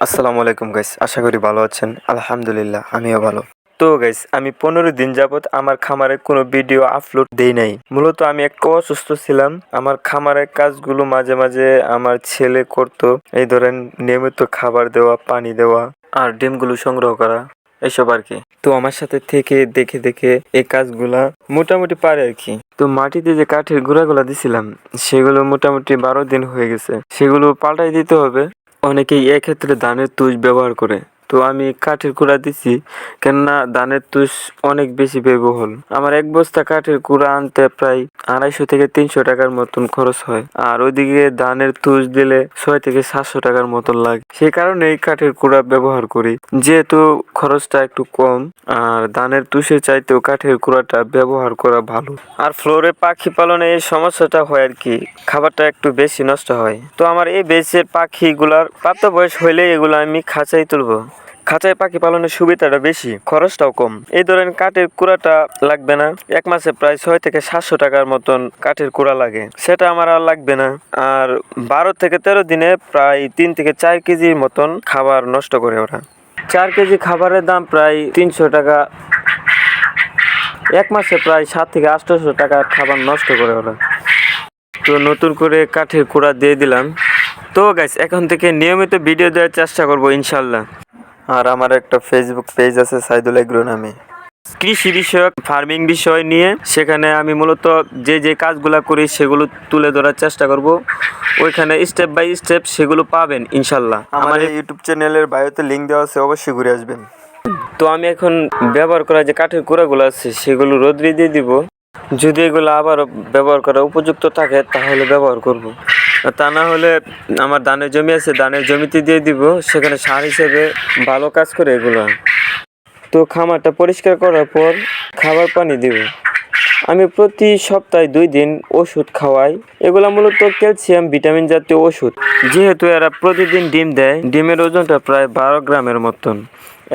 আসসালামু আলাইকুম গাইস, আশা করি ভালো আছেন। আলহামদুলিল্লাহ আমিও ভালো। তো গাইস, আমি 15 দিন যাবত আমার খামারে কোনো ভিডিও আপলোড দেই নাই। মূলত আমি একটু অসুস্থ ছিলাম। আমার খামারের কাজগুলো মাঝে মাঝে আমার ছেলে করতো। এই ধরেন নিয়মিত খাবার দেওয়া, পানি দেওয়া আর ডিমগুলো সংগ্রহ করা, এসব আর কি। তো আমার সাথে থেকে দেখে দেখে এই কাজগুলা মোটামুটি পারে আর কি। তো মাটিতে যে কাঠের গুঁড়াগুলা দিছিলাম, সেগুলো মোটামুটি 12 দিন হয়ে গেছে। সেগুলো পাল্টাই দিতে হবে। অনেকেই এক্ষেত্রে ধানের তুষ ব্যবহার করে, তো আমি কাঠের কুড়া দিছি, কেননা ধানের তুষ অনেক বেশি ব্যয়বহুল। আমার এক বস্তা কাঠের কুড়া আনতে প্রায় 250 থেকে 300 টাকার মতন খরচ হয়, আর ওইদিকে ধানের তুষ দিলে 6 থেকে 700 টাকার মতন লাগে। সেই কারণে এই কাঠের কুড়া ব্যবহার করি, যেহেতু খরচটা একটু কম। আর ধানের তুষের চাইতেও কাঠের কুড়াটা ব্যবহার করা ভালো। আর ফ্লোরে পাখি পালনে এই সমস্যাটা হয় আর কি, খাবারটা একটু বেশি নষ্ট হয়। তো আমার এই বেচের পাখিগুলার প্রাপ্ত বয়স হইলে এগুলো আমি খাঁচায় তুলবো। খাঁচায় পাখি পালনের সুবিধাটা বেশি, খরচটাও কম। এই ধরেন কাঠের কুড়াটা লাগবে না, এক মাসে প্রায় 6 থেকে 700 টাকার মতন কাঠের কুড়া লাগে, সেটা আমার আর লাগবে না। আর 12 থেকে 13 দিনে প্রায় 3 থেকে 4 কেজির মতন খাবার নষ্ট করে ওরা। 4 কেজি খাবারের দাম প্রায় 300 টাকা। এক মাসে প্রায় 7 থেকে 800 টাকার খাবার নষ্ট করে ওরা। তো নতুন করে কাঠের কুড়া দিয়ে দিলাম। তো গাইস, এখন থেকে নিয়মিত ভিডিও দেওয়ার চেষ্টা করব ইনশাল্লাহ। আর আমার একটা ফেসবুক পেজ আছে সাইদুল এগ্রো নামে, কৃষি বিষয়ক ফার্মিং বিষয় নিয়ে। সেখানে আমি মূলত যে কাজগুলো করি সেগুলো তুলে ধরার চেষ্টা করব। ওইখানে স্টেপ বাই স্টেপ সেগুলো পাবেন ইনশাল্লাহ। আমার ইউটিউব চ্যানেলের বায়োতে লিঙ্ক দেওয়া আছে, অবশ্যই ঘুরে আসবেন। তো আমি এখন ব্যবহার করা যে কাঠের কুড়াগুলো আছে সেগুলো রোদ্রে দিয়ে দিব। যদি এগুলো আবার ব্যবহার করা উপযুক্ত থাকে তাহলে ব্যবহার করব। তা না হলে আমার ধানের জমি আছে, ধানের জমিতে দিয়ে দিব, সেখানে সার হিসেবে ভালো কাজ করে এগুলো। তো খামারটা পরিষ্কার করার পর খাবার পানি দিব। আমি প্রতি সপ্তাহে 2 দিন ওষুধ খাওয়াই। এগুলো মূলত ক্যালসিয়াম ভিটামিন জাতীয় ওষুধ। যেহেতু এরা প্রতিদিন ডিম দেয়, ডিমের ওজনটা প্রায় 12 গ্রামের মতন।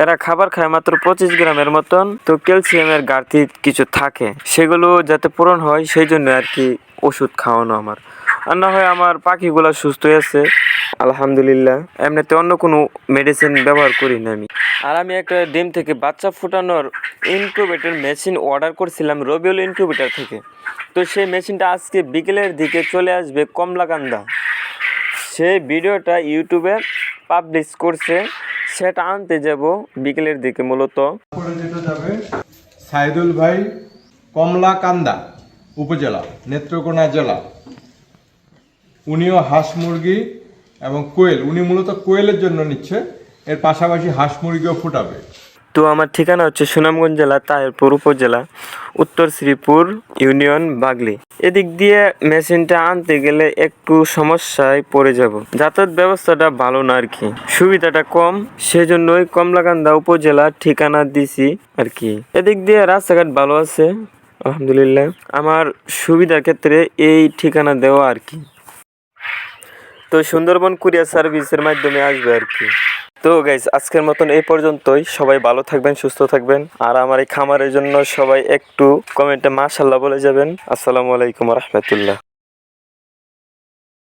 এরা খাবার খায় মাত্র 25 গ্রামের মতন। তো ক্যালসিয়ামের ঘাটতি কিছু থাকে, সেগুলো যাতে পূরণ হয় সেই জন্য আর কি ওষুধ খাওয়ানো আমার। আর না হয় আমার পাখিগুলো সুস্থ আছে আলহামদুলিল্লাহ। এমনিতে অন্য কোনো মেডিসিন ব্যবহার করি না আমি। আর আমি একটা ডিম থেকে বাচ্চা ফুটানোর ইনকিউবেটর মেশিন অর্ডার করছিলাম রবিউল ইনকিউবেটর থেকে। তো সেই মেশিনটা আজকে বিকেলের দিকে চলে আসবে কমলাকান্দা। সেই ভিডিওটা ইউটিউবে পাবলিশ করছে, সেটা আনতে যাব বিকেলের দিকে। মূলত যেতে যাবে সাইদুল ভাই, কমলাকান্দা উপজেলা, নেত্রকোনা জেলা। উনিও হাঁস মুরগি এবং কোয়েল, উনি মূলত কোয়েলের জন্য নিচ্ছে, এর পাশাপাশি হাঁস মুরগিও ফুটাবে। তো আমার ঠিকানা হচ্ছে সুনামগঞ্জ জেলা, তাহিরপুর উপজেলা, উত্তর শ্রীপুর ইউনিয়ন, বাগলি। এদিক দিয়ে মেশিনটা আনতে গেলে একটু সমস্যায় পড়ে যাব। যাতায়াত ব্যবস্থাটা ভালো না আর কি, সুবিধাটা কম, সেজন্যই কমলাকান্দা উপজেলা ঠিকানা দিছি আর কি। এদিক দিয়ে রাস্তাঘাট ভালো আছে আলহামদুলিল্লাহ। আমার সুবিধার ক্ষেত্রে এই ঠিকানা দেওয়া আর কি। তো সুন্দরবন কুরিয়ার সার্ভিসের মাধ্যমে আসবে আর কি। তো গাইস, আজকের মতন এই পর্যন্তই। সবাই ভালো থাকবেন, সুস্থ থাকবেন। আর আমার এই খামারের জন্য সবাই একটু কমেন্টে মাশাআল্লাহ বলে যাবেন। আসসালামু আলাইকুম ওয়া রাহমাতুল্লাহ।